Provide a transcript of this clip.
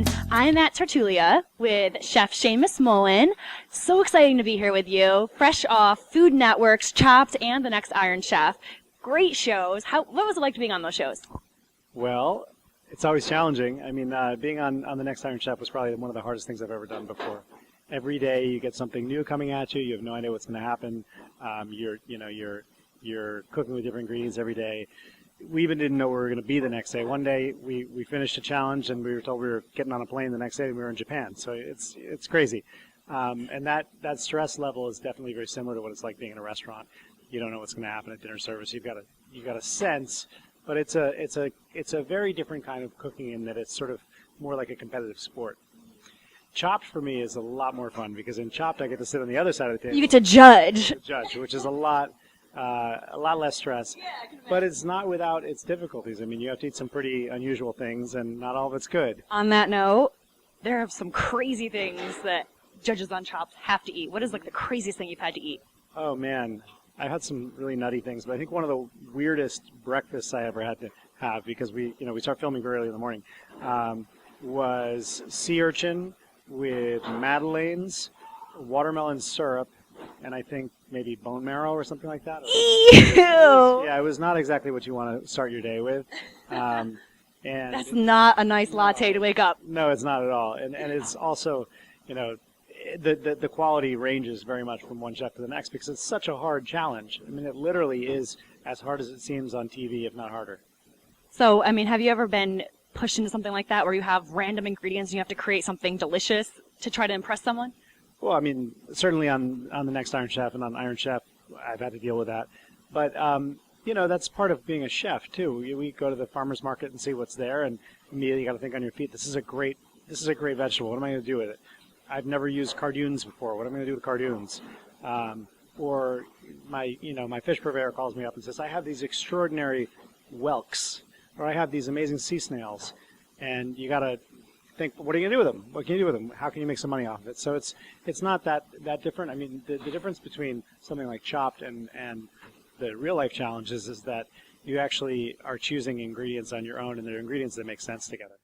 Mullen. I'm at Tertulia with Chef Seamus Mullen. So exciting to be here with you, fresh off Food Network's Chopped and The Next Iron Chef. Great shows. What was it like being on those shows? Well, it's always challenging. I mean, being on The Next Iron Chef was probably one of the hardest things I've ever done before. Every day you get something new coming at you. You have no idea what's going to happen. You're cooking with different ingredients every day. We even didn't know where we were going to be the next day. One day we finished a challenge and we were told we were getting on a plane the next day and we were in Japan. So it's crazy. And that stress level is definitely very similar to what it's like being in a restaurant. You don't know what's going to happen at dinner service. You've got a sense, but it's a very different kind of cooking in that it's sort of more like a competitive sport. Chopped for me is a lot more fun because in Chopped I get to sit on the other side of the table. You get to judge. Which is a lot less stress. But it's not without its difficulties. I mean, you have to eat some pretty unusual things, and not all of it's good. On that note, there are some crazy things that judges on Chopped have to eat. What is like the craziest thing you've had to eat? Oh man, I had some really nutty things, but I think one of the weirdest breakfasts I ever had to have, because we start filming very early in the morning, was sea urchin with madeleines, watermelon syrup, and I think maybe bone marrow or something like that. Ew! It was not exactly what you want to start your day with. And that's not a nice latte to wake up. No, it's not at all. And it's also, the quality ranges very much from one chef to the next because it's such a hard challenge. I mean, it literally is as hard as it seems on TV, if not harder. So, I mean, have you ever been pushed into something like that where you have random ingredients and you have to create something delicious to try to impress someone? Well, I mean, certainly on The Next Iron Chef and on Iron Chef, I've had to deal with that. But, that's part of being a chef, too. We go to the farmer's market and see what's there, and immediately you got to think on your feet, this is a great vegetable. What am I going to do with it? I've never used cardoons before. What am I going to do with cardoons? Or my fish purveyor calls me up and says, I have these extraordinary whelks, or I have these amazing sea snails, and you got to think, what are you going to do with them? What can you do with them? How can you make some money off of it? So it's not that different. I mean, the difference between something like Chopped and the real life challenges is that you actually are choosing ingredients on your own, and they're ingredients that make sense together.